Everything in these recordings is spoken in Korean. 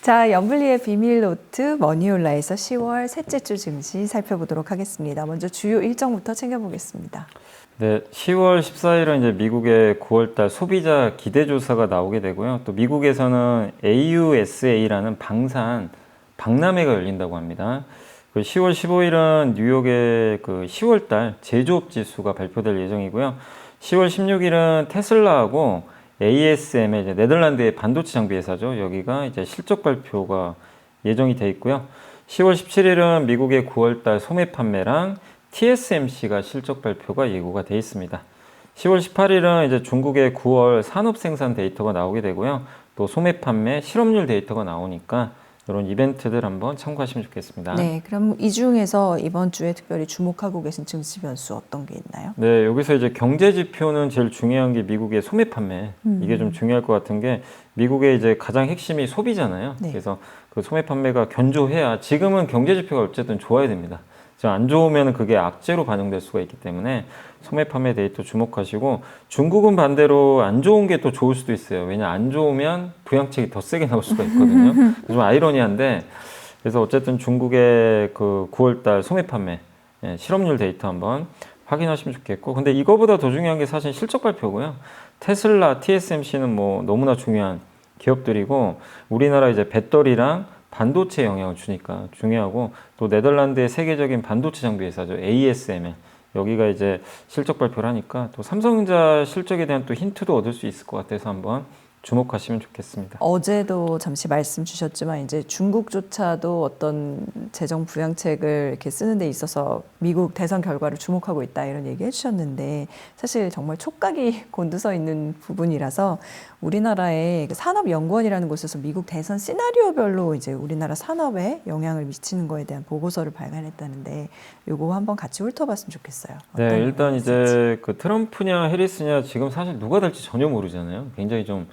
자, 연블리의 비밀 노트 머니올라에서 10월 셋째 주 증시 살펴보도록 하겠습니다. 먼저 주요 일정부터 챙겨보겠습니다. 네, 10월 14일은 이제 미국의 9월달 소비자 기대조사가 나오게 되고요. 또 미국에서는 AUSA라는 박람회가 열린다고 합니다. 10월 15일은 뉴욕의 10월달 제조업 지수가 발표될 예정이고요. 10월 16일은 테슬라하고 ASM의 이제 네덜란드의 반도체 장비 회사죠. 여기가 이제 실적 발표가 예정이 돼 있고요. 10월 17일은 미국의 9월달 소매 판매랑 TSMC가 실적 발표가 예고가 돼 있습니다. 10월 18일은 이제 중국의 9월 산업 생산 데이터가 나오게 되고요. 또 소매 판매 실업률 데이터가 나오니까 이런 이벤트들 한번 참고하시면 좋겠습니다. 네, 그럼 이 중에서 이번 주에 특별히 주목하고 계신 증시 변수 어떤 게 있나요? 네, 여기서 이제 경제 지표는 제일 중요한 게 미국의 소매 판매. 이게 좀 중요할 것 같은 게 미국의 이제 가장 핵심이 소비잖아요. 네. 그래서 그 소매 판매가 견조해야 지금은 경제 지표가 어쨌든 좋아야 됩니다. 안 좋으면 그게 악재로 반영될 수가 있기 때문에 소매 판매 데이터 주목하시고 중국은 반대로 안 좋은 게 또 좋을 수도 있어요. 왜냐 안 좋으면 부양책이 더 세게 나올 수가 있거든요. 좀 아이러니한데 그래서 어쨌든 중국의 그 9월달 소매 판매 실업률 데이터 한번 확인하시면 좋겠고 근데 이거보다 더 중요한 게 사실 실적 발표고요. 테슬라, TSMC는 뭐 너무나 중요한 기업들이고 우리나라 이제 배터리랑 반도체 영향을 주니까 중요하고 또 네덜란드의 세계적인 반도체 장비 회사죠. ASML. 여기가 이제 실적 발표를 하니까 또 삼성전자 실적에 대한 또 힌트도 얻을 수 있을 것 같아서 한번 주목하시면 좋겠습니다. 어제도 잠시 말씀 주셨지만 이제 중국조차도 어떤 재정 부양책을 이렇게 쓰는 데 있어서 미국 대선 결과를 주목하고 있다 이런 얘기 해주셨는데 사실 정말 촉각이 곤두서 있는 부분이라서 우리나라의 산업연구원이라는 곳에서 미국 대선 시나리오별로 이제 우리나라 산업에 영향을 미치는 거에 대한 보고서를 발간했다는데 요거 한번 같이 훑어봤으면 좋겠어요. 네, 일단 이제 그 트럼프냐 해리스냐 지금 사실 누가 될지 전혀 모르잖아요. 굉장히 좀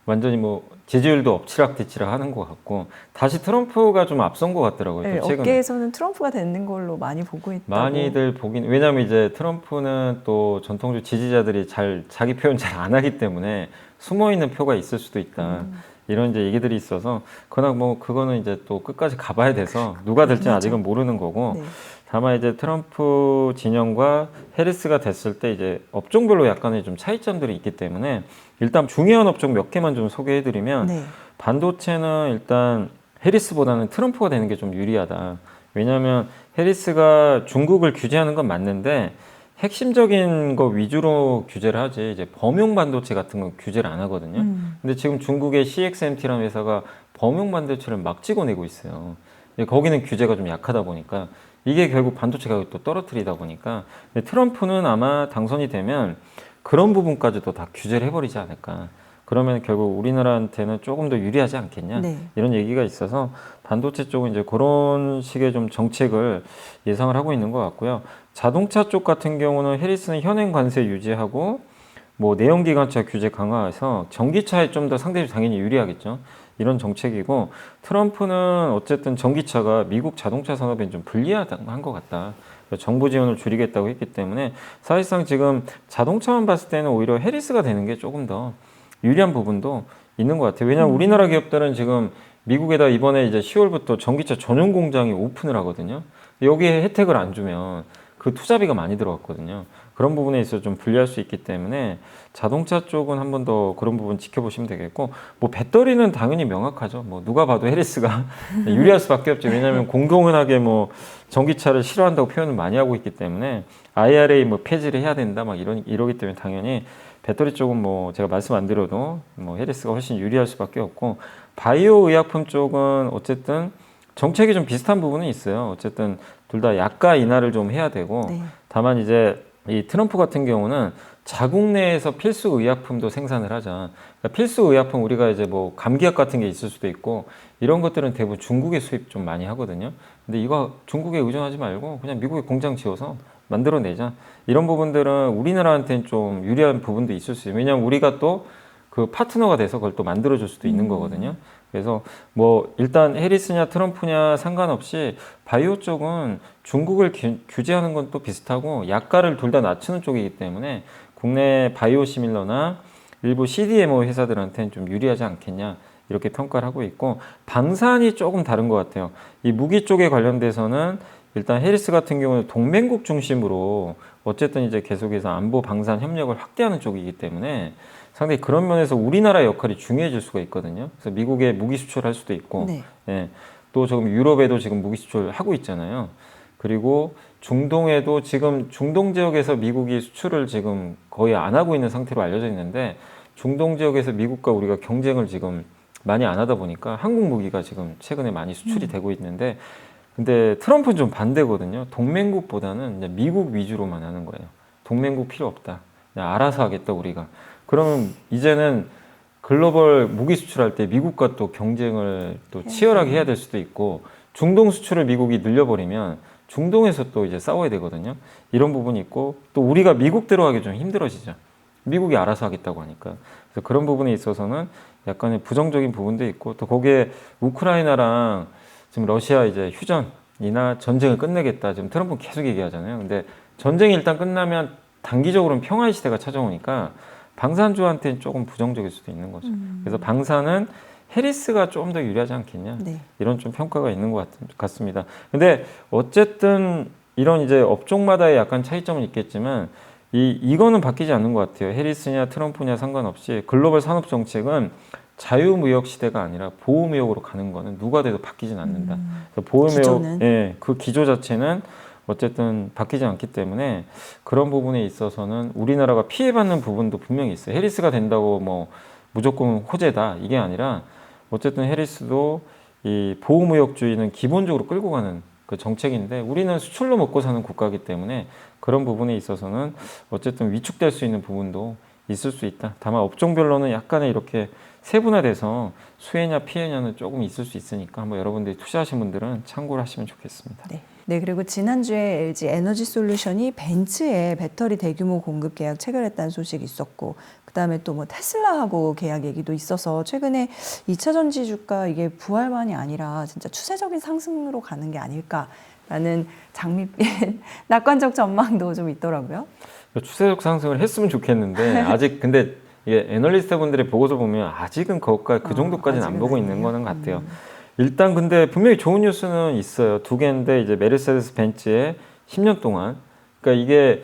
완전히 뭐 지지율도 엎치락뒤치락 하는 것 같고 다시 트럼프가 좀 앞선 것 같더라고요. 네, 최근에. 업계에서는 트럼프가 되는 걸로 많이 보고 있다고. 많이들 보긴 왜냐하면 이제 트럼프는 또 전통적으로 지지자들이 자기 표현 잘 안 하기 때문에 숨어 있는 표가 있을 수도 있다. 이런 이제 얘기들이 있어서 그러나 뭐 그거는 이제 또 끝까지 가봐야 돼서 누가 될지는 아직은 모르는 거고 네. 다만 이제 트럼프 진영과 해리스가 됐을 때 이제 업종별로 약간의 좀 차이점들이 있기 때문에 일단 중요한 업종 몇 개만 좀 소개해드리면 네. 반도체는 일단 해리스보다는 트럼프가 되는 게 좀 유리하다. 왜냐하면 해리스가 중국을 규제하는 건 맞는데 핵심적인 거 위주로 규제를 하지 이제 범용 반도체 같은 건 규제를 안 하거든요. 근데 지금 중국의 CXMT라는 회사가 범용 반도체를 막 찍어내고 있어요. 거기는 규제가 좀 약하다 보니까 이게 결국 반도체 가격을 또 떨어뜨리다 보니까 트럼프는 아마 당선이 되면 그런 부분까지도 다 규제를 해버리지 않을까. 그러면 결국 우리나라한테는 조금 더 유리하지 않겠냐. 네. 이런 얘기가 있어서 반도체 쪽은 이제 그런 식의 좀 정책을 예상을 하고 있는 것 같고요. 자동차 쪽 같은 경우는 해리스는 현행 관세 유지하고 뭐 내연기관차 규제 강화해서 전기차에 좀 더 상대적으로 당연히 유리하겠죠. 이런 정책이고 트럼프는 어쨌든 전기차가 미국 자동차 산업에 좀 불리한 것 같다. 정부 지원을 줄이겠다고 했기 때문에 사실상 지금 자동차만 봤을 때는 오히려 해리스가 되는 게 조금 더 유리한 부분도 있는 것 같아요. 왜냐하면 우리나라 기업들은 지금 미국에다 이번에 이제 10월부터 전기차 전용 공장이 오픈을 하거든요. 여기에 혜택을 안 주면 그 투자비가 많이 들어갔거든요. 그런 부분에 있어서 좀 불리할 수 있기 때문에 자동차 쪽은 한 번 더 그런 부분 지켜보시면 되겠고 뭐 배터리는 당연히 명확하죠. 뭐 누가 봐도 해리스가 유리할 수밖에 없죠. 왜냐하면 공공연하게 뭐 전기차를 싫어한다고 표현을 많이 하고 있기 때문에 IRA 뭐 폐지를 해야 된다 막 이러기 때문에 당연히 배터리 쪽은 뭐 제가 말씀 안 드려도 뭐 해리스가 훨씬 유리할 수밖에 없고 바이오 의약품 쪽은 어쨌든 정책이 좀 비슷한 부분은 있어요. 어쨌든 둘 다 약가 인하를 좀 해야 되고 네. 다만 이제 이 트럼프 같은 경우는 자국 내에서 필수 의약품도 생산을 하자. 그러니까 필수 의약품 우리가 이제 뭐 감기약 같은 게 있을 수도 있고 이런 것들은 대부분 중국에 수입 좀 많이 하거든요. 근데 이거 중국에 의존하지 말고 그냥 미국에 공장 지어서 만들어내자. 이런 부분들은 우리나라한테는 좀 유리한 부분도 있을 수 있어요. 왜냐하면 우리가 또 그 파트너가 돼서 그걸 또 만들어줄 수도 있는 거거든요. 그래서 뭐 일단 해리스냐 트럼프냐 상관없이 바이오 쪽은 중국을 규제하는 건 또 비슷하고 약가를 둘 다 낮추는 쪽이기 때문에 국내 바이오 시밀러나 일부 CDMO 회사들한테는 좀 유리하지 않겠냐 이렇게 평가를 하고 있고, 방산이 조금 다른 것 같아요. 이 무기 쪽에 관련돼서는 일단 해리스 같은 경우는 동맹국 중심으로 어쨌든 이제 계속해서 안보 방산 협력을 확대하는 쪽이기 때문에 상당히 그런 면에서 우리나라의 역할이 중요해질 수가 있거든요. 그래서 미국에 무기 수출할 수도 있고, 네. 예, 또 지금 유럽에도 지금 무기 수출하고 있잖아요. 그리고 중동에도 지금 중동 지역에서 미국이 수출을 지금 거의 안 하고 있는 상태로 알려져 있는데, 중동 지역에서 미국과 우리가 경쟁을 지금 많이 안 하다 보니까 한국 무기가 지금 최근에 많이 수출이 되고 있는데, 근데 트럼프는 좀 반대거든요. 동맹국보다는 이제 미국 위주로만 하는 거예요. 동맹국 필요 없다. 그냥 알아서 하겠다 우리가. 그러면 이제는 글로벌 무기 수출할 때 미국과 또 경쟁을 또 치열하게 해야 될 수도 있고, 중동 수출을 미국이 늘려버리면 중동에서 또 이제 싸워야 되거든요. 이런 부분이 있고, 또 우리가 미국대로 하기 좀 힘들어지죠. 미국이 알아서 하겠다고 하니까. 그래서 그런 부분에 있어서는 약간의 부정적인 부분도 있고, 또 거기에 우크라이나랑 지금 러시아 이제 휴전이나 전쟁을 끝내겠다. 지금 트럼프는 계속 얘기하잖아요. 근데 전쟁이 일단 끝나면 단기적으로는 평화의 시대가 찾아오니까 방산주한테는 조금 부정적일 수도 있는 거죠. 그래서 방산은 해리스가 조금 더 유리하지 않겠냐. 네. 이런 좀 평가가 있는 것 같습니다. 근데 어쨌든 이런 이제 업종마다의 약간 차이점은 있겠지만 이거는 바뀌지 않는 것 같아요. 해리스냐 트럼프냐 상관없이 글로벌 산업 정책은 자유무역 시대가 아니라 보호무역으로 가는 거는 누가 돼도 바뀌진 않는다. 그래서 보호무역, 기조는? 예, 그 기조 자체는 어쨌든 바뀌지 않기 때문에 그런 부분에 있어서는 우리나라가 피해받는 부분도 분명히 있어요. 해리스가 된다고 뭐 무조건 호재다 이게 아니라 어쨌든 해리스도 이 보호무역주의는 기본적으로 끌고 가는 그 정책인데, 우리는 수출로 먹고 사는 국가이기 때문에 그런 부분에 있어서는 어쨌든 위축될 수 있는 부분도 있을 수 있다. 다만 업종별로는 약간의 이렇게 세분화돼서 수혜냐 피해냐는 조금 있을 수 있으니까 한번 여러분들이 투자하신 분들은 참고를 하시면 좋겠습니다. 네. 네, 그리고 지난주에 LG 에너지 솔루션이 벤츠에 배터리 대규모 공급 계약 체결했다는 소식이 있었고, 그다음에 또 뭐 테슬라하고 계약 얘기도 있어서 최근에 2차 전지 주가 이게 부활만이 아니라 진짜 추세적인 상승으로 가는 게 아닐까라는 장밋빛 낙관적 전망도 좀 있더라고요. 추세적 상승을 했으면 좋겠는데 아직 근데 이게 애널리스트 분들의 보고서 보면 아직은 그 정도까지는 안 보고 있는 거는 같아요. 일단 근데 분명히 좋은 뉴스는 있어요. 두 개인데 이제 메르세데스 벤츠의 10년 동안, 그러니까 이게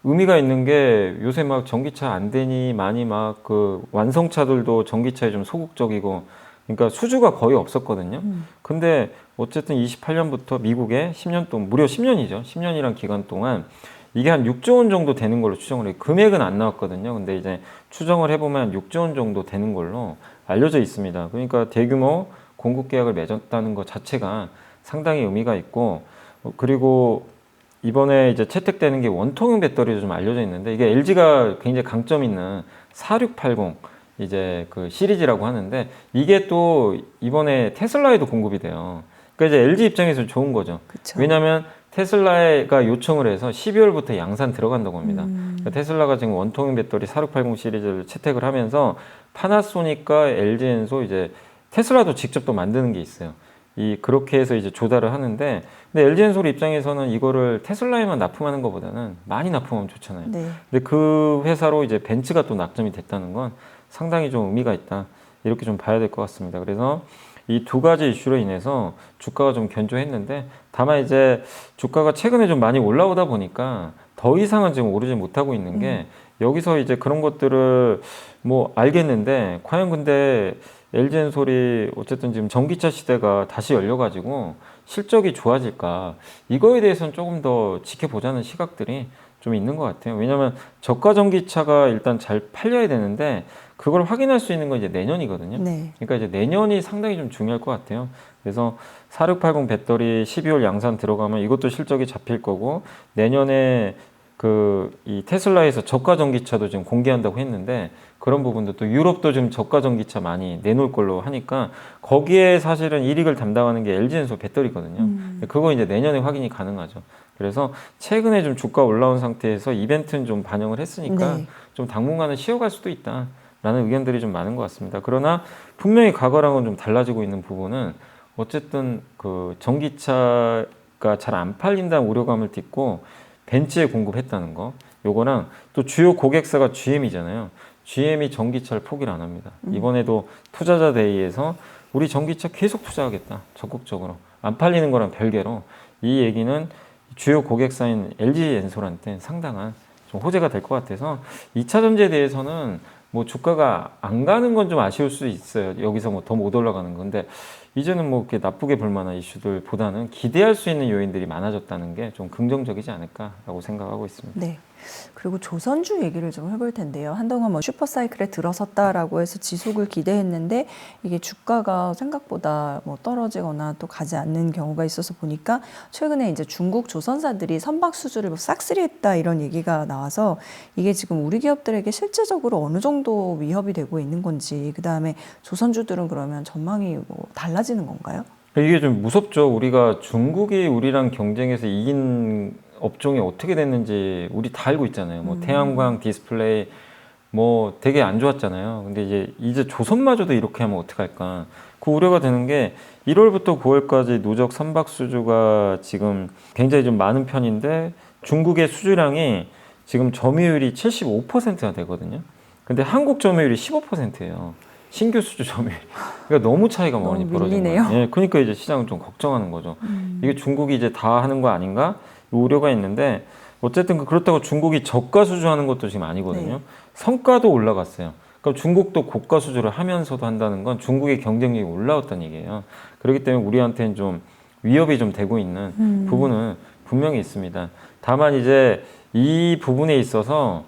의미가 있는 게 요새 막 전기차 안 되니 많이 막 그 완성차들도 전기차에 좀 소극적이고, 그러니까 수주가 거의 없었거든요. 근데 어쨌든 28년부터 미국에 10년 동안, 무려 10년이죠. 10년이란 기간 동안 이게 한 6조 원 정도 되는 걸로 추정을 해요. 금액은 안 나왔거든요. 근데 이제 추정을 해보면 6조 원 정도 되는 걸로 알려져 있습니다. 그러니까 대규모 공급 계약을 맺었다는 것 자체가 상당히 의미가 있고, 그리고 이번에 이제 채택되는 게 원통형 배터리도 좀 알려져 있는데, 이게 LG가 굉장히 강점 있는 4680 이제 그 시리즈라고 하는데, 이게 또 이번에 테슬라에도 공급이 돼요. 그러니까 이제 LG 입장에서 좋은 거죠. 그쵸. 왜냐하면 테슬라가 요청을 해서 12월부터 양산 들어간다고 합니다. 그러니까 테슬라가 지금 원통형 배터리 4680 시리즈를 채택을 하면서 파나소닉과 LG엔소 이제 테슬라도 직접 또 만드는 게 있어요. 그렇게 해서 이제 조달을 하는데, 근데 LG엔솔 입장에서는 이거를 테슬라에만 납품하는 것보다는 많이 납품하면 좋잖아요. 네. 근데 그 회사로 이제 벤츠가 또 낙점이 됐다는 건 상당히 좀 의미가 있다. 이렇게 좀 봐야 될 것 같습니다. 그래서 이 두 가지 이슈로 인해서 주가가 좀 견조했는데, 다만 이제 주가가 최근에 좀 많이 올라오다 보니까 더 이상은 지금 오르지 못하고 있는 게, 여기서 이제 그런 것들을 뭐 알겠는데, 과연 근데 LG엔솔이 어쨌든 지금 전기차 시대가 다시 열려가지고 실적이 좋아질까, 이거에 대해서는 조금 더 지켜보자는 시각들이 좀 있는 것 같아요. 왜냐하면 저가 전기차가 일단 잘 팔려야 되는데 그걸 확인할 수 있는 건 이제 내년이거든요. 네. 그러니까 이제 내년이 상당히 좀 중요할 것 같아요. 그래서 4680 배터리 12월 양산 들어가면 이것도 실적이 잡힐 거고, 내년에 이 테슬라에서 저가 전기차도 지금 공개한다고 했는데, 그런 부분도 또 유럽도 지금 저가 전기차 많이 내놓을 걸로 하니까 거기에 사실은 이익을 담당하는 게 LG엔솔 배터리거든요. 그거 이제 내년에 확인이 가능하죠. 그래서 최근에 좀 주가 올라온 상태에서 이벤트는 좀 반영을 했으니까 네. 좀 당분간은 쉬어갈 수도 있다라는 의견들이 좀 많은 것 같습니다. 그러나 분명히 과거랑은 좀 달라지고 있는 부분은, 어쨌든 그 전기차가 잘 안 팔린다는 우려감을 딛고 벤츠에 공급했다는 거, 요거랑 또 주요 고객사가 GM이잖아요. GM이 전기차를 포기를 안 합니다. 이번에도 투자자 대의에서 우리 전기차 계속 투자하겠다. 적극적으로. 안 팔리는 거랑 별개로 이 얘기는 주요 고객사인 LG엔솔한테 상당한 좀 호재가 될 것 같아서 2차 전지에 대해서는 뭐 주가가 안 가는 건 좀 아쉬울 수 있어요. 여기서 뭐 더 못 올라가는 건데 이제는 뭐 이렇게 나쁘게 볼 만한 이슈들보다는 기대할 수 있는 요인들이 많아졌다는 게 좀 긍정적이지 않을까라고 생각하고 있습니다. 네. 그리고 조선주 얘기를 좀 해볼 텐데요. 한동안 뭐 슈퍼사이클에 들어섰다라고 해서 지속을 기대했는데 이게 주가가 생각보다 뭐 떨어지거나 또 가지 않는 경우가 있어서 보니까 최근에 이제 중국 조선사들이 선박 수주를 뭐 싹쓸이했다 이런 얘기가 나와서 이게 지금 우리 기업들에게 실제적으로 어느 정도 위협이 되고 있는 건지 그 다음에 조선주들은 그러면 전망이 뭐 달라지는 건가요? 이게 좀 무섭죠. 우리가 중국이 우리랑 경쟁해서 이긴 업종이 어떻게 됐는지 우리 다 알고 있잖아요. 뭐 태양광, 디스플레이 뭐 되게 안 좋았잖아요. 근데 이제 조선마저도 이렇게 하면 어떡할까? 그 우려가 되는 게 1월부터 9월까지 누적 선박 수주가 지금 굉장히 좀 많은 편인데 중국의 수주량이 지금 점유율이 75%가 되거든요. 근데 한국 점유율이 15%예요. 신규 수주 점유율. 그러니까 너무 차이가 많이 벌어진 거예요. 예, 그러니까 이제 시장은 좀 걱정하는 거죠. 이게 중국이 이제 다 하는 거 아닌가? 이 우려가 있는데 어쨌든 그렇다고 중국이 저가 수주하는 것도 지금 아니거든요. 네. 성과도 올라갔어요. 그럼 중국도 고가 수주를 하면서도 한다는 건 중국의 경쟁력이 올라왔다는 얘기예요. 그렇기 때문에 우리한테는 좀 위협이 좀 되고 있는 부분은 분명히 있습니다. 다만 이제 이 부분에 있어서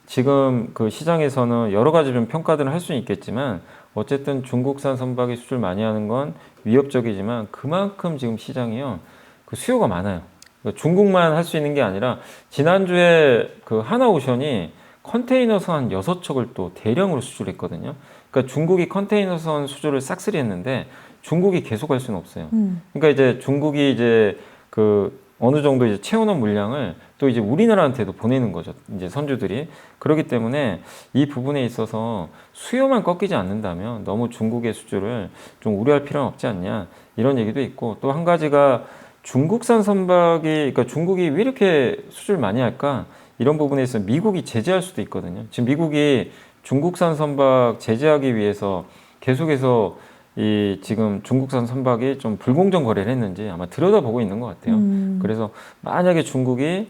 지금 그 시장에서는 여러 가지 좀 평가들을 할 수는 있겠지만 어쨌든 중국산 선박이 수주를 많이 하는 건 위협적이지만 그만큼 지금 시장이요 그 수요가 많아요. 그러니까 중국만 할 수 있는 게 아니라 지난주에 그 하나오션이 컨테이너선 한 6척을 또 대량으로 수주를 했거든요. 그러니까 중국이 컨테이너선 수주를 싹쓸이 했는데 중국이 계속 할 수는 없어요. 그러니까 이제 중국이 이제 그 어느 정도 이제 채워놓은 물량을 또 이제 우리나라한테도 보내는 거죠. 이제 선주들이. 그렇기 때문에 이 부분에 있어서 수요만 꺾이지 않는다면 너무 중국의 수주를 좀 우려할 필요는 없지 않냐. 이런 얘기도 있고 또 한 가지가 중국산 선박이, 그러니까 중국이 왜 이렇게 수주를 많이 할까? 이런 부분에 있어서 미국이 제재할 수도 있거든요. 지금 미국이 중국산 선박 제재하기 위해서 계속해서 이 지금 중국산 선박이 좀 불공정 거래를 했는지 아마 들여다보고 있는 것 같아요. 그래서 만약에 중국이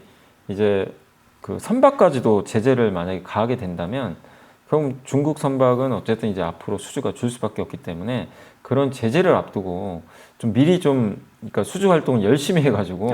이제 그 선박까지도 제재를 만약에 가하게 된다면 그럼 중국 선박은 어쨌든 이제 앞으로 수주가 줄 수밖에 없기 때문에 그런 제재를 앞두고 좀 미리 좀 그러니까 수주 활동을 열심히 해가지고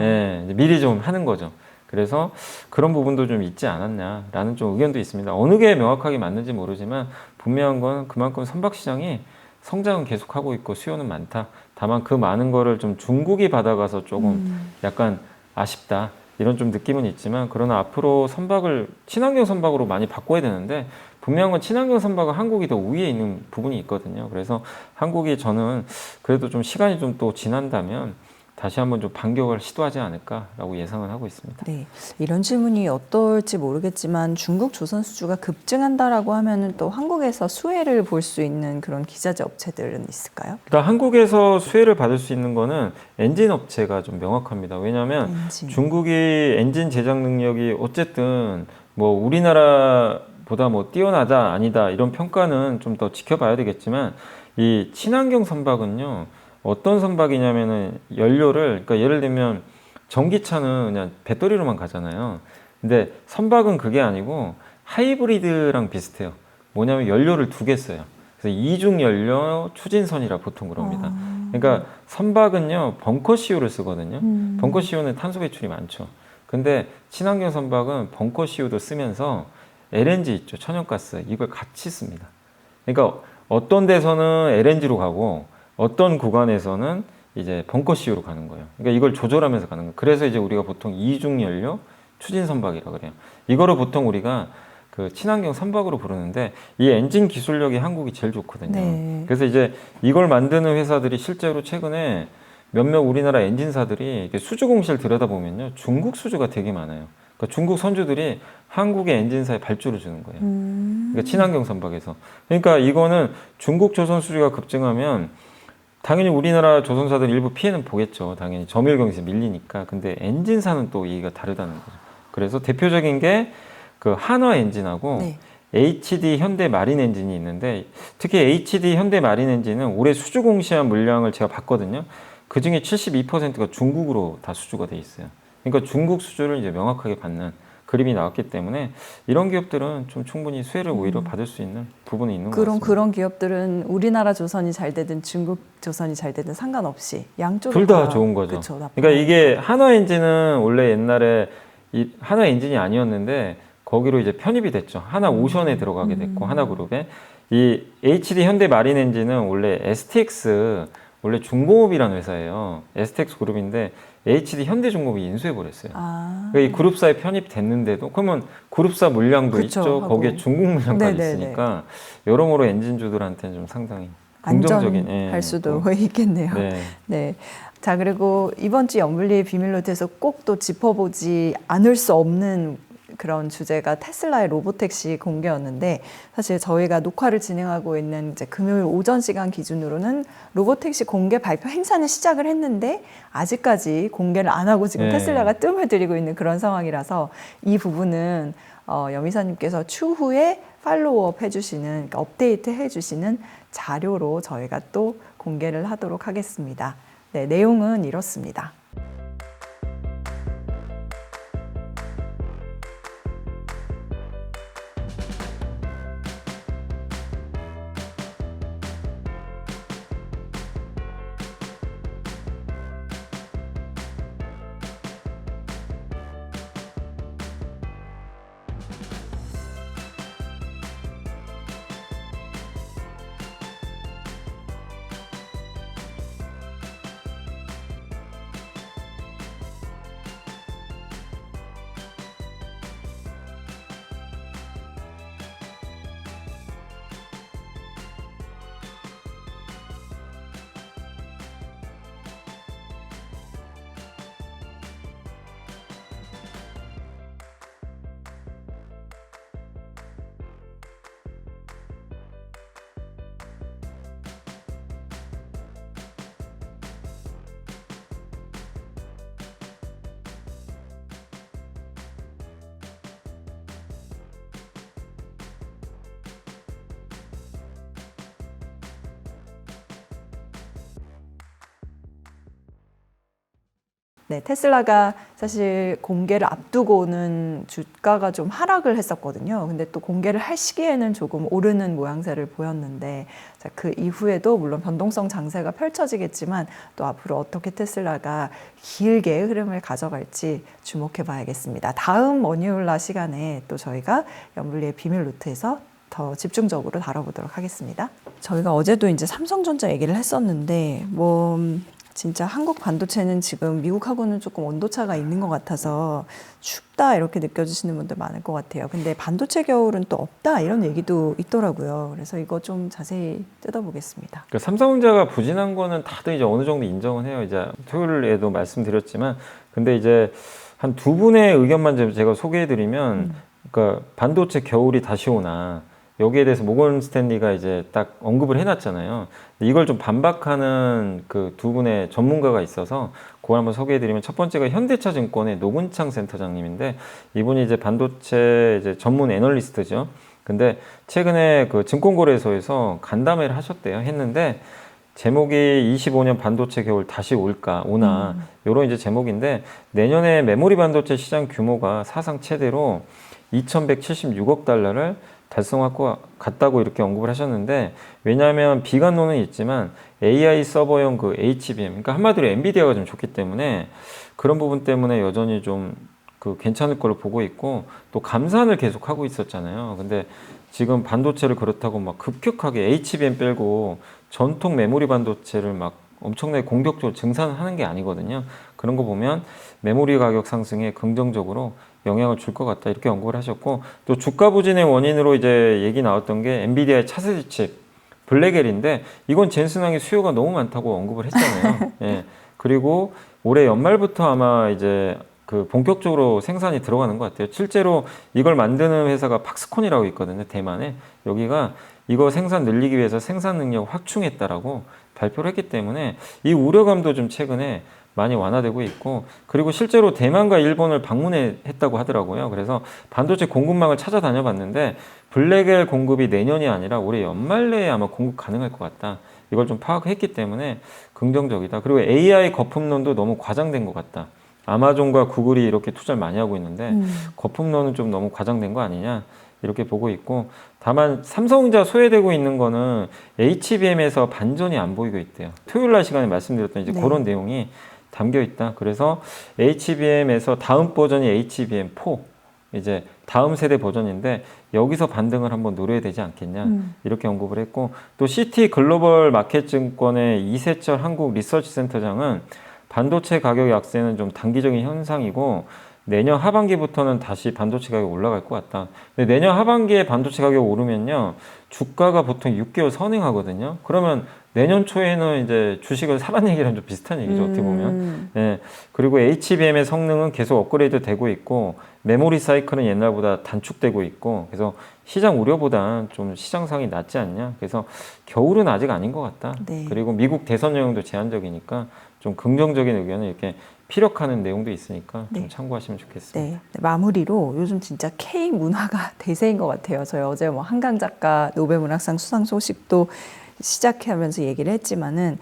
예, 이제 미리 좀 하는 거죠. 그래서 그런 부분도 좀 있지 않았냐라는 좀 의견도 있습니다. 어느 게 명확하게 맞는지 모르지만 분명한 건 그만큼 선박 시장이 성장은 계속하고 있고 수요는 많다. 다만 그 많은 거를 좀 중국이 받아가서 조금 약간 아쉽다. 이런 좀 느낌은 있지만 그러나 앞으로 선박을 친환경 선박으로 많이 바꿔야 되는데 분명한 건 친환경 선박은 한국이 더 우위에 있는 부분이 있거든요. 그래서 한국이 저는 그래도 좀 시간이 좀 또 지난다면 다시 한번 좀 반격을 시도하지 않을까라고 예상을 하고 있습니다. 네, 이런 질문이 어떨지 모르겠지만 중국 조선 수주가 급증한다라고 하면은 또 한국에서 수혜를 볼 수 있는 그런 기자재 업체들은 있을까요? 일단 한국에서 수혜를 받을 수 있는 거는 엔진 업체가 좀 명확합니다. 왜냐하면 중국이 엔진 제작 능력이 어쨌든 뭐 우리나라보다 뭐 뛰어나다 아니다 이런 평가는 좀 더 지켜봐야 되겠지만 이 친환경 선박은요. 어떤 선박이냐면은 연료를, 그러니까 예를 들면 전기차는 그냥 배터리로만 가잖아요. 근데 선박은 그게 아니고 하이브리드랑 비슷해요. 뭐냐면 연료를 2개 써요. 그래서 이중 연료 추진선이라 보통 그럽니다. 그러니까 선박은요, 벙커CO를 쓰거든요. 벙커CO는 탄소 배출이 많죠. 근데 친환경 선박은 벙커CO도 쓰면서 LNG 있죠. 천연가스. 이걸 같이 씁니다. 그러니까 어떤 데서는 LNG로 가고 어떤 구간에서는 이제 벙커CO로 가는 거예요. 그러니까 이걸 조절하면서 가는 거예요. 그래서 이제 우리가 보통 이중 연료 추진 선박이라고 그래요. 이거를 보통 우리가 그 친환경 선박으로 부르는데 이 엔진 기술력이 한국이 제일 좋거든요. 네. 그래서 이제 이걸 만드는 회사들이 실제로 최근에 몇몇 우리나라 엔진사들이 수주 공시를 들여다보면요. 중국 수주가 되게 많아요. 그러니까 중국 선주들이 한국의 엔진사에 발주를 주는 거예요. 그러니까 친환경 선박에서. 그러니까 이거는 중국 조선 수주가 급증하면 당연히 우리나라 조선사들 일부 피해는 보겠죠. 당연히 점유율 경기에서 밀리니까. 근데 엔진사는 또 얘기가 다르다는 거죠. 그래서 대표적인 게 그 한화 엔진하고 네. HD 현대 마린 엔진이 있는데 특히 HD 현대 마린 엔진은 올해 수주 공시한 물량을 제가 봤거든요. 그 중에 72%가 중국으로 다 수주가 돼 있어요. 그러니까 중국 수주를 이제 명확하게 받는 그림이 나왔기 때문에 이런 기업들은 좀 충분히 수혜를 오히려 받을 수 있는 부분이 있는 것 같습니다. 그런 기업들은 우리나라 조선이 잘 되든 중국 조선이 잘 되든 상관없이 양쪽이 둘 다 좋은 거죠. 그쵸, 그러니까 이게 한화 엔진은 원래 옛날에 이 한화 엔진이 아니었는데 거기로 이제 편입이 됐죠. 하나 오션에 들어가게 됐고 하나그룹에 이 HD 현대 마린 엔진은 원래 STX 원래 중공업이라는 회사예요. STX 그룹인데 HD 현대중공업이 인수해 버렸어요. 그러니까 이 그룹사에 편입됐는데도 그러면 그룹사 물량도 그쵸, 있죠. 하고. 거기에 중국 물량까지 네네네. 있으니까 여러모로 엔진주들한테는 좀 상당히 긍정적인 안전할 수도 있겠네요. 네. 네. 자, 그리고 이번 주 영블리의 비밀노트에서 꼭 또 짚어보지 않을 수 없는 그런 주제가 테슬라의 로보택시 공개였는데 사실 저희가 녹화를 진행하고 있는 이제 금요일 오전 시간 기준으로는 로보택시 공개 발표 행사는 시작을 했는데 아직까지 공개를 안 하고 지금 네. 테슬라가 뜸을 들이고 있는 그런 상황이라서 이 부분은 염이사님께서 추후에 팔로우업 해주시는 그러니까 업데이트 해주시는 자료로 저희가 또 공개를 하도록 하겠습니다. 네, 내용은 이렇습니다. 네, 테슬라가 사실 공개를 앞두고는 주가가 좀 하락을 했었거든요. 근데 또 공개를 할 시기에는 조금 오르는 모양새를 보였는데 자, 그 이후에도 물론 변동성 장세가 펼쳐지겠지만 또 앞으로 어떻게 테슬라가 길게 흐름을 가져갈지 주목해 봐야겠습니다. 다음 머니울라 시간에 또 저희가 염블리의 비밀 노트에서 더 집중적으로 다뤄보도록 하겠습니다. 저희가 어제도 이제 삼성전자 얘기를 했었는데 진짜 한국 반도체는 지금 미국하고는 조금 온도차가 있는 것 같아서 춥다 이렇게 느껴지시는 분들 많을 것 같아요. 근데 반도체 겨울은 또 없다 이런 얘기도 있더라고요. 그래서 이거 좀 자세히 뜯어보겠습니다. 그러니까 삼성전자가 부진한 거는 다들 이제 어느 정도 인정은 해요. 이제 토요일에도 말씀드렸지만, 근데 이제 한 두 분의 의견만 좀 제가 소개해드리면, 그러니까 반도체 겨울이 다시 오나 여기에 대해서 모건 스탠리가 이제 딱 언급을 해놨잖아요. 이걸 좀 반박하는 그 두 분의 전문가가 있어서 그걸 한번 소개해드리면 첫 번째가 현대차증권의 노근창 센터장님인데 이분이 이제 반도체 이제 전문 애널리스트죠. 근데 최근에 그 증권거래소에서 간담회를 하셨대요. 했는데 제목이 25년 반도체 겨울 다시 오나 이런 이제 제목인데 내년에 메모리 반도체 시장 규모가 사상 최대로 2,176억 달러를 달성할 것 같다고 이렇게 언급을 하셨는데 왜냐하면 비관론은 있지만 AI 서버용 그 HBM 그러니까 한마디로 엔비디아가 좀 좋기 때문에 그런 부분 때문에 여전히 좀 그 괜찮을 걸로 보고 있고 또 감산을 계속 하고 있었잖아요. 근데 지금 반도체를 그렇다고 막 급격하게 HBM 빼고 전통 메모리 반도체를 막 엄청나게 공격적으로 증산하는 게 아니거든요. 그런 거 보면 메모리 가격 상승에 긍정적으로 영향을 줄 것 같다 이렇게 언급을 하셨고 또 주가 부진의 원인으로 이제 얘기 나왔던 게 엔비디아의 차세대 칩 블랙엘인데 이건 젠슨항의 수요가 너무 많다고 언급을 했잖아요. 예. 그리고 올해 연말부터 아마 이제 그 본격적으로 생산이 들어가는 것 같아요. 실제로 이걸 만드는 회사가 팍스콘이라고 있거든요. 대만에 여기가 이거 생산 늘리기 위해서 생산 능력을 확충했다라고 발표를 했기 때문에 이 우려감도 좀 최근에 많이 완화되고 있고 그리고 실제로 대만과 일본을 방문했다고 하더라고요. 그래서 반도체 공급망을 찾아다녀 봤는데 블랙엘 공급이 내년이 아니라 올해 연말 내에 아마 공급 가능할 것 같다. 이걸 좀 파악했기 때문에 긍정적이다. 그리고 AI 거품론도 너무 과장된 것 같다. 아마존과 구글이 이렇게 투자를 많이 하고 있는데 거품론은 좀 너무 과장된 거 아니냐 이렇게 보고 있고, 다만 삼성전자 소외되고 있는 거는 HBM에서 반전이 안 보이고 있대요. 토요일 날 시간에 말씀드렸던 이제 네. 그런 내용이 담겨 있다. 그래서 HBM에서 다음 버전이 HBM4 이제 다음 세대 버전인데 여기서 반등을 한번 노려야 되지 않겠냐 이렇게 언급을 했고, 또 CT 글로벌 마켓 증권의 이세철 한국 리서치 센터장은 반도체 가격 약세는 좀 단기적인 현상이고 내년 하반기부터는 다시 반도체 가격 올라갈 것 같다. 근데 내년 하반기에 반도체 가격 오르면요, 주가가 보통 6개월 선행하거든요. 그러면 내년 초에는 이제 주식을 사라는 얘기랑 좀 비슷한 얘기죠, 어떻게 보면. 예. 그리고 HBM의 성능은 계속 업그레이드 되고 있고 메모리 사이클은 옛날보다 단축되고 있고, 그래서 시장 우려보다 좀 시장상이 낫지 않냐. 그래서 겨울은 아직 아닌 것 같다. 네. 그리고 미국 대선 영향도 제한적이니까 좀 긍정적인 의견을 이렇게 피력하는 내용도 있으니까 좀 네. 참고하시면 좋겠습니다. 네. 마무리로 요즘 진짜 K 문화가 대세인 것 같아요. 저희 어제 뭐 한강 작가 노벨문학상 수상 소식도 시작하면서 얘기를 했지만은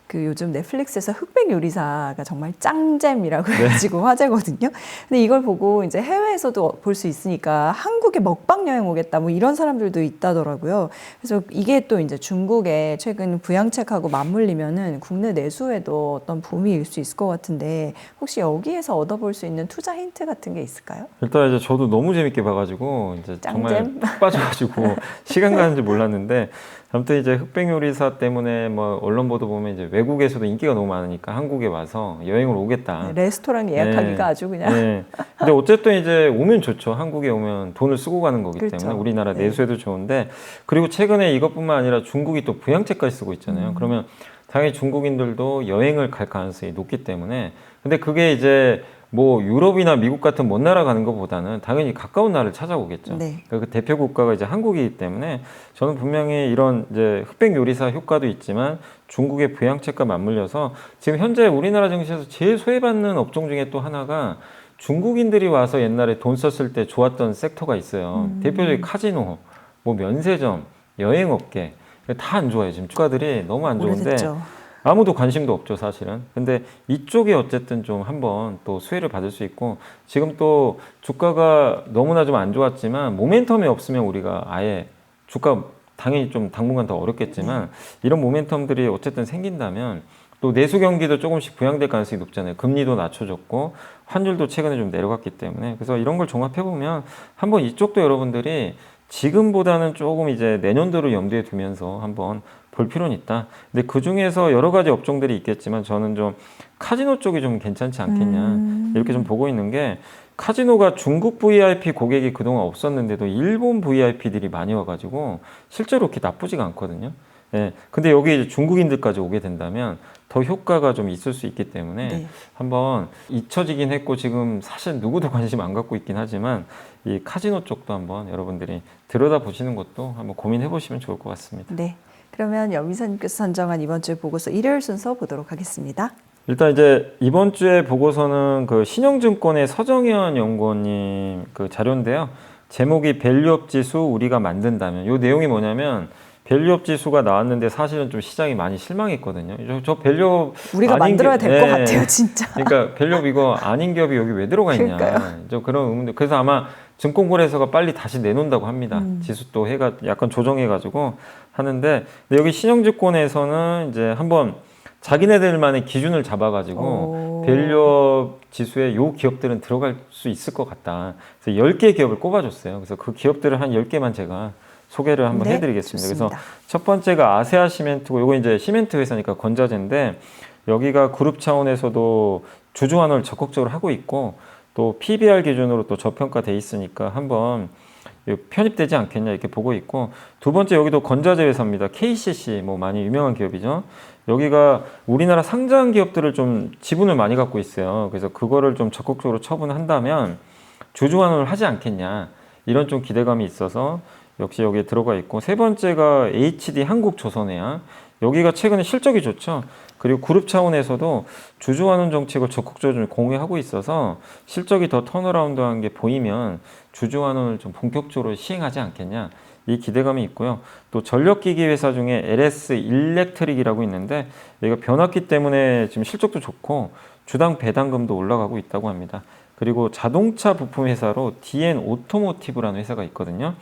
그 요즘 넷플릭스에서 흑백 요리사가 정말 짱잼이라고 해가지고 화제거든요. 근데 이걸 보고 이제 해외에서도 볼 수 있으니까 한국에 먹방 여행 오겠다 뭐 이런 사람들도 있다더라고요. 그래서 이게 또 이제 중국의 최근 부양책하고 맞물리면은 국내 내수에도 어떤 붐이 일 수 있을 것 같은데 혹시 여기에서 얻어볼 수 있는 투자 힌트 같은 게 있을까요? 일단 이제 저도 너무 재밌게 봐가지고 이제 정말 짱잼? 푹 빠져가지고 시간 가는 줄 몰랐는데, 아무튼 이제 흑백 요리사 때문에 뭐 언론 보도 보면 이제 외국에서도 인기가 너무 많으니까 한국에 와서 여행을 오겠다. 레스토랑 예약하기가 네. 아주 그냥 네. 근데 어쨌든 이제 오면 좋죠. 한국에 오면 돈을 쓰고 가는 거기 그렇죠. 때문에 우리나라 네. 내수에도 좋은데, 그리고 최근에 이것뿐만 아니라 중국이 또 부양책까지 쓰고 있잖아요. 그러면 당연히 중국인들도 여행을 갈 가능성이 높기 때문에, 근데 그게 이제 뭐 유럽이나 미국 같은 먼 나라 가는 것보다는 당연히 가까운 나라를 찾아오겠죠. 네. 그 대표 국가가 이제 한국이기 때문에 저는 분명히 이런 이제 흑백 요리사 효과도 있지만 중국의 부양책과 맞물려서 지금 현재 우리나라 증시에서 제일 소외받는 업종 중에 또 하나가 중국인들이 와서 옛날에 돈 썼을 때 좋았던 섹터가 있어요. 대표적인 카지노, 뭐 면세점, 여행업계 다 안 좋아요. 지금 주가들이 너무 안 좋은데 오래됐죠. 아무도 관심도 없죠, 사실은. 근데 이쪽이 어쨌든 좀 한번 또 수혜를 받을 수 있고, 지금 또 주가가 너무나 좀 안 좋았지만 모멘텀이 없으면 우리가 아예 주가 당연히 좀 당분간 더 어렵겠지만 이런 모멘텀들이 어쨌든 생긴다면 또 내수 경기도 조금씩 부양될 가능성이 높잖아요. 금리도 낮춰졌고 환율도 최근에 좀 내려갔기 때문에, 그래서 이런 걸 종합해 보면 한번 이쪽도 여러분들이 지금보다는 조금 이제 내년도를 염두에 두면서 한번 볼 필요는 있다. 근데 그 중에서 여러 가지 업종들이 있겠지만 저는 좀 카지노 쪽이 좀 괜찮지 않겠냐 이렇게 좀 보고 있는 게, 카지노가 중국 VIP 고객이 그동안 없었는데도 일본 VIP들이 많이 와가지고 실제로 그렇게 나쁘지가 않거든요. 예. 근데 여기 이제 중국인들까지 오게 된다면 더 효과가 좀 있을 수 있기 때문에 네. 한번 잊혀지긴 했고 지금 사실 누구도 관심 안 갖고 있긴 하지만 이 카지노 쪽도 한번 여러분들이 들여다보시는 것도 한번 고민해 보시면 좋을 것 같습니다. 네. 그러면 여미선님께서 선정한 이번 주 보고서 일요일 순서 보도록 하겠습니다. 일단 이제 이번 주에 보고서는 그 신영증권의 서정현 연구원님 그 자료인데요. 제목이 밸류업 지수 우리가 만든다면, 이 내용이 뭐냐면 밸류업 지수가 나왔는데 사실은 좀 시장이 많이 실망했거든요. 저 밸류업 우리가 아닌 만들어야 게- 될 것 예. 같아요, 진짜. 그러니까 밸류업 이거 아닌 기업이 여기 왜 들어가 있냐. 그러니까요. 좀 그런 의문들. 그래서 아마 증권거래소가 빨리 다시 내놓는다고 합니다. 지수 또 해가 약간 조정해가지고 하는데, 근데 여기 신영증권에서는 이제 한번 자기네들만의 기준을 잡아가지고 오. 밸류업 지수에 요 기업들은 들어갈 수 있을 것 같다. 그래서 10개 기업을 꼽아줬어요. 그래서 그 기업들을 한 10개만 제가 소개를 한번 네, 해드리겠습니다. 좋습니다. 그래서 첫 번째가 아세아 시멘트고, 요거 이제 시멘트 회사니까 건자재인데, 여기가 그룹 차원에서도 주주 환원을 적극적으로 하고 있고 또 PBR 기준으로 또 저평가돼 있으니까 한번 편입되지 않겠냐 이렇게 보고 있고, 두 번째 여기도 건자재 회사입니다. KCC 뭐 많이 유명한 기업이죠. 여기가 우리나라 상장 기업들을 좀 지분을 많이 갖고 있어요. 그래서 그거를 좀 적극적으로 처분한다면 주주 환원을 하지 않겠냐 이런 좀 기대감이 있어서 역시 여기에 들어가 있고, 세 번째가 HD 한국조선해양, 여기가 최근에 실적이 좋죠. 그리고 그룹 차원에서도 주주 환원 정책을 적극적으로 좀 공유하고 있어서 실적이 더 턴어라운드한 게 보이면 주주환원을 좀 본격적으로 시행하지 않겠냐 이 기대감이 있고요. 또 전력기기 회사 중에 LS 일렉트릭이라고 있는데 얘가 변압기 때문에 지금 실적도 좋고 주당 배당금도 올라가고 있다고 합니다. 그리고 자동차 부품 회사로 DN 오토모티브라는 회사가 있거든요.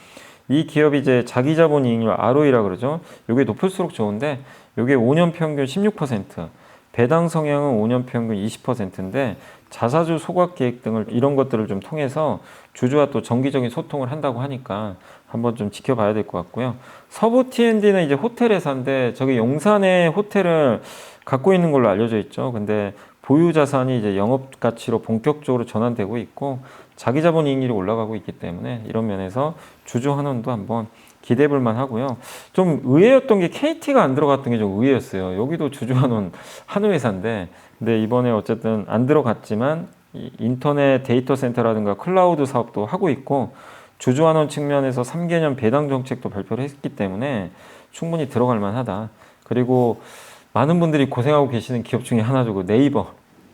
이 기업이 이제 자기 자본 이익률 ROE라 그러죠. 이게 높을수록 좋은데 이게 5년 평균 16%, 배당 성향은 5년 평균 20%인데 자사주 소각 계획 등을 이런 것들을 좀 통해서 주주와 또 정기적인 소통을 한다고 하니까 한번 좀 지켜봐야 될 것 같고요. 서부 T&D는 이제 호텔 회사인데 저기 용산에 호텔을 갖고 있는 걸로 알려져 있죠. 근데 보유 자산이 이제 영업 가치로 본격적으로 전환되고 있고 자기 자본 이익률이 올라가고 있기 때문에 이런 면에서 주주 환원도 한번 기대해 볼 만하고요. 좀 의외였던 게 KT가 안 들어갔던 게 좀 의외였어요. 여기도 주주 환원 한우 회사인데 근데 이번에 어쨌든 안 들어갔지만 이 인터넷 데이터 센터라든가 클라우드 사업도 하고 있고 주주 환원 측면에서 3개년 배당 정책도 발표를 했기 때문에 충분히 들어갈 만하다. 그리고 많은 분들이 고생하고 계시는 기업 중에 하나죠. 그 네이버.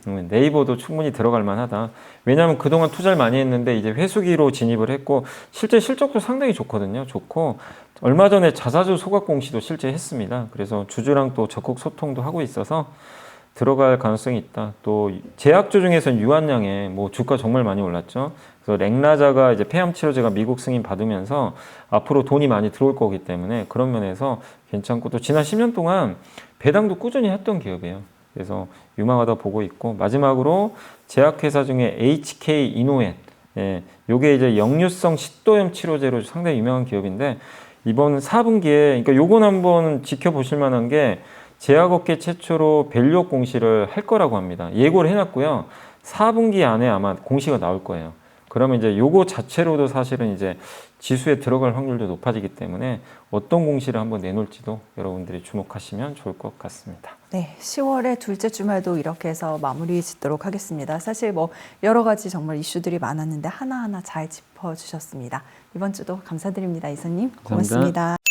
네이버도 충분히 들어갈 만하다. 왜냐하면 그동안 투자를 많이 했는데 이제 회수기로 진입을 했고 실제 실적도 상당히 좋거든요. 좋고 얼마 전에 자사주 소각 공시도 실제 했습니다. 그래서 주주랑 또 적극 소통도 하고 있어서 들어갈 가능성이 있다. 또 제약주 중에서는 유한양에 뭐 주가 정말 많이 올랐죠. 그래서 렉나자가 이제 폐암 치료제가 미국 승인 받으면서 앞으로 돈이 많이 들어올 거기 때문에 그런 면에서 괜찮고 또 지난 10년 동안 배당도 꾸준히 했던 기업이에요. 그래서 유망하다 보고 있고 마지막으로 제약회사 중에 HK 이노엔 예, 요게 이제 역류성 식도염 치료제로 상당히 유명한 기업인데 이번 4분기에 그러니까 요건 한번 지켜보실 만한 게 제약업계 최초로 밸류업 공시를 할 거라고 합니다. 예고를 해놨고요. 4분기 안에 아마 공시가 나올 거예요. 그러면 이제 요거 자체로도 사실은 이제 지수에 들어갈 확률도 높아지기 때문에 어떤 공시를 한번 내놓을지도 여러분들이 주목하시면 좋을 것 같습니다. 네, 10월의 둘째 주말도 이렇게 해서 마무리 짓도록 하겠습니다. 사실 뭐 여러 가지 정말 이슈들이 많았는데 하나하나 잘 짚어주셨습니다. 이번 주도 감사드립니다. 이사님. 고맙습니다. 감사합니다.